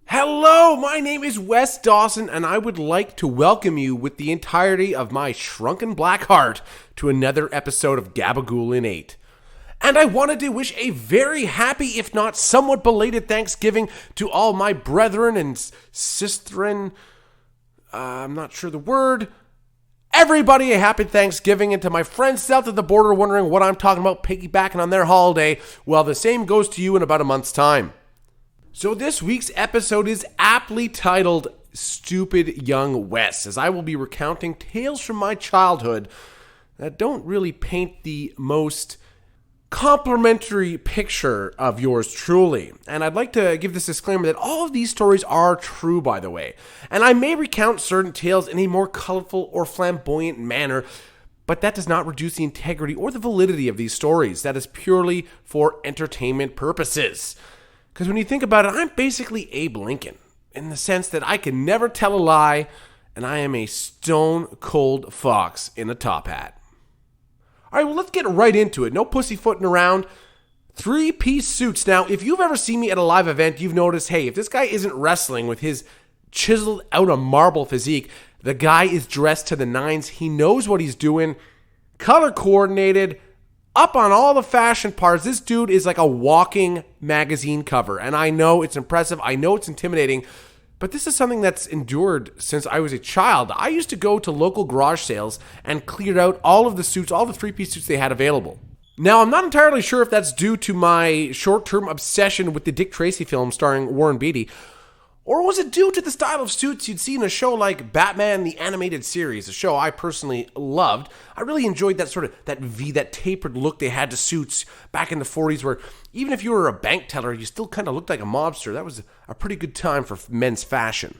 Hello, my name is Wes Dawson, and I would like to welcome you with the entirety of my shrunken black heart to another episode of Gabagool in 8. And I wanted to wish a very happy, if not somewhat belated Thanksgiving to all my brethren and sisterin, I'm not sure the word, everybody a happy Thanksgiving, and to my friends south of the border wondering what I'm talking about piggybacking on their holiday, well, the same goes to you in about a month's time. So this week's episode is aptly titled Stupid Young Wes, as I will be recounting tales from my childhood that don't really paint the most complimentary picture of yours truly. And I'd like to give this disclaimer that all of these stories are true, by the way. And I may recount certain tales in a more colorful or flamboyant manner, but that does not reduce the integrity or the validity of these stories. That is purely for entertainment purposes. Because when you think about it, I'm basically Abe Lincoln, in the sense that I can never tell a lie, and I am a stone cold fox in a top hat. All right, well, let's get right into it. No pussyfooting around. 3-piece suits. Now, if you've ever seen me at a live event, you've noticed, hey, if this guy isn't wrestling with his chiseled out of marble physique, the guy is dressed to the nines. He knows what he's doing, color coordinated, up on all the fashion parts. This dude is like a walking magazine cover, and I know it's impressive. I know it's intimidating, but this is something that's endured since I was a child. I used to go to local garage sales and clear out all of the suits, all the 3-piece suits they had available. Now, I'm not entirely sure if that's due to my short-term obsession with the Dick Tracy film starring Warren Beatty, or was it due to the style of suits you'd see in a show like Batman the Animated Series, a show I personally loved. I really enjoyed that sort of, that tapered look they had to suits back in the 40s, where even if you were a bank teller, you still kind of looked like a mobster. That was a pretty good time for men's fashion.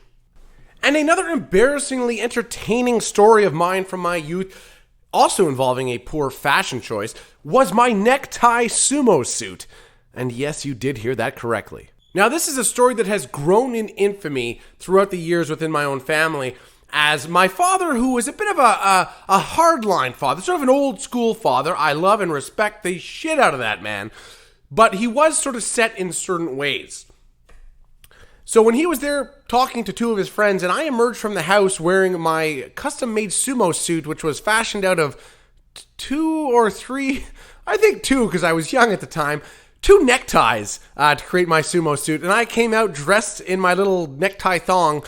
And another embarrassingly entertaining story of mine from my youth, also involving a poor fashion choice, was my necktie sumo suit. And yes, you did hear that correctly. Now, this is a story that has grown in infamy throughout the years within my own family, as my father, who was a bit of a hardline father, sort of an old school father. I love and respect the shit out of that man, but he was sort of set in certain ways. So when he was there talking to two of his friends, and I emerged from the house wearing my custom-made sumo suit, which was fashioned out of 2 or 3, I think 2, because I was young at the time, 2 neckties to create my sumo suit, and I came out dressed in my little necktie thong.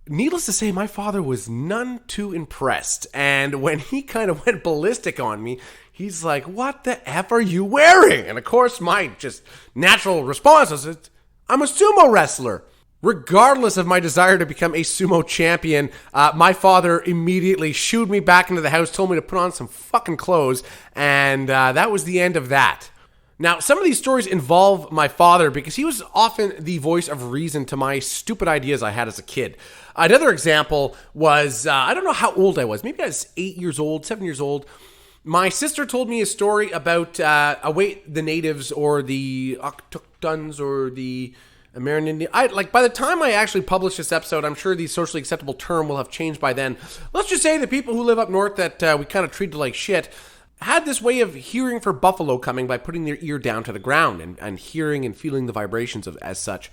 Needless to say, my father was none too impressed, and when he kind of went ballistic on me, he's like, "What the F are you wearing?" And of course, my just natural response was, "I'm a sumo wrestler." Regardless of my desire to become a sumo champion, my father immediately shooed me back into the house, told me to put on some fucking clothes, and that was the end of that. Now, some of these stories involve my father because he was often the voice of reason to my stupid ideas I had as a kid. Another example was, I don't know how old I was. Maybe I was 8 years old, 7 years old. My sister told me a story about the natives or the Octotuns or the Amerindian. By the time I actually publish this episode, I'm sure the socially acceptable term will have changed by then. Let's just say the people who live up north that we kind of treated like shit had this way of hearing for buffalo coming by putting their ear down to the ground and hearing and feeling the vibrations of as such.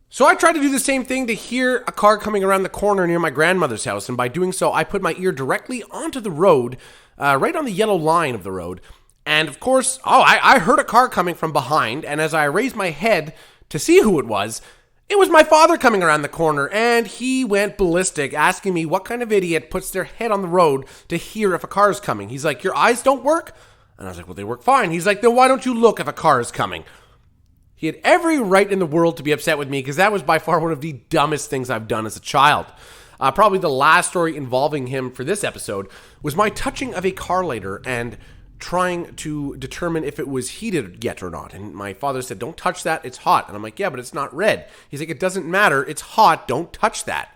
So I tried to do the same thing to hear a car coming around the corner near my grandmother's house, and by doing so, I put my ear directly onto the road, right on the yellow line of the road. And of course, I heard a car coming from behind, and as I raised my head to see who it was my father coming around the corner, and he went ballistic, asking me what kind of idiot puts their head on the road to hear if a car is coming. He's like, "Your eyes don't work?" And I was like, "Well, they work fine." He's like, "Then why don't you look if a car is coming?" He had every right in the world to be upset with me because that was by far one of the dumbest things I've done as a child. Probably the last story involving him for this episode was my touching of a car lighter and trying to determine if it was heated yet or not. And my father said, "Don't touch that, it's hot." And I'm like, "Yeah, but it's not red." He's like, "It doesn't matter, it's hot, don't touch that."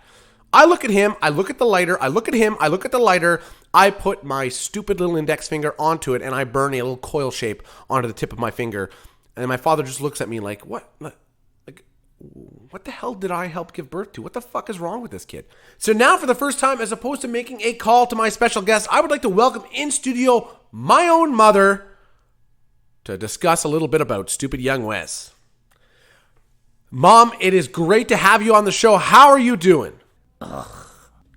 I look at him, I look at the lighter, I look at him, I look at the lighter, I put my stupid little index finger onto it, and I burn a little coil shape onto the tip of my finger. And my father just looks at me like, what the hell did I help give birth to? What the fuck is wrong with this kid? So now, for the first time, as opposed to making a call to my special guest, I would like to welcome in studio my own mother to discuss a little bit about Stupid Young Wes. Mom, it is great to have you on the show. How are you doing?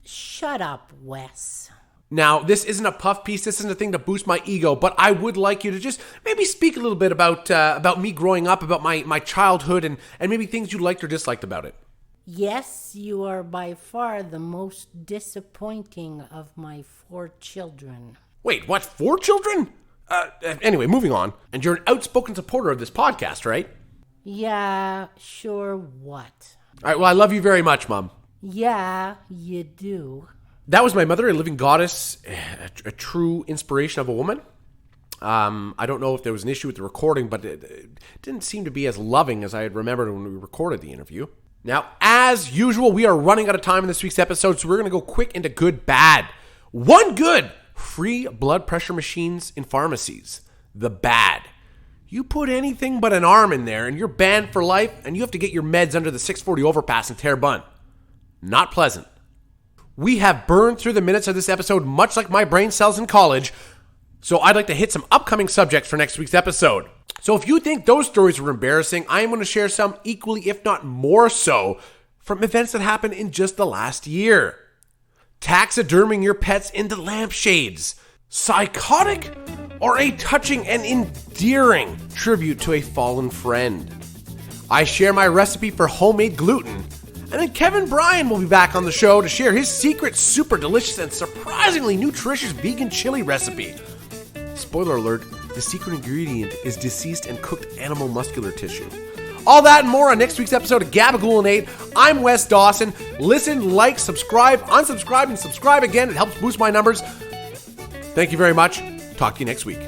Shut up, Wes. Now, this isn't a puff piece. This isn't a thing to boost my ego, but I would like you to just maybe speak a little bit about me growing up, about my childhood, and maybe things you liked or disliked about it. Yes, you are by far the most disappointing of my 4 children. Wait, what? 4 children? Anyway, moving on. And you're an outspoken supporter of this podcast, right? Yeah, sure what? All right, well, I love you very much, Mom. Yeah, you do. That was my mother, a living goddess, a true inspiration of a woman. I don't know if there was an issue with the recording, but it didn't seem to be as loving as I had remembered when we recorded the interview. Now, as usual, we are running out of time in this week's episode, so we're going to go quick into good, bad. One good, free blood pressure machines in pharmacies. The bad. You put anything but an arm in there and you're banned for life, and you have to get your meds under the 640 overpass in Terrebonne. Not pleasant. We have burned through the minutes of this episode much like my brain cells in college, so I'd like to hit some upcoming subjects for next week's episode. So if you think those stories were embarrassing, I am going to share some equally, if not more so, from events that happened in just the last year. Taxiderming your pets into lampshades. Psychotic or a touching and endearing tribute to a fallen friend. I share my recipe for homemade gluten. And then Kevin Bryan will be back on the show to share his secret, super delicious, and surprisingly nutritious vegan chili recipe. Spoiler alert, the secret ingredient is deceased and cooked animal muscular tissue. All that and more on next week's episode of Gabagool and 8. I'm Wes Dawson. Listen, like, subscribe, unsubscribe, and subscribe again. It helps boost my numbers. Thank you very much. Talk to you next week.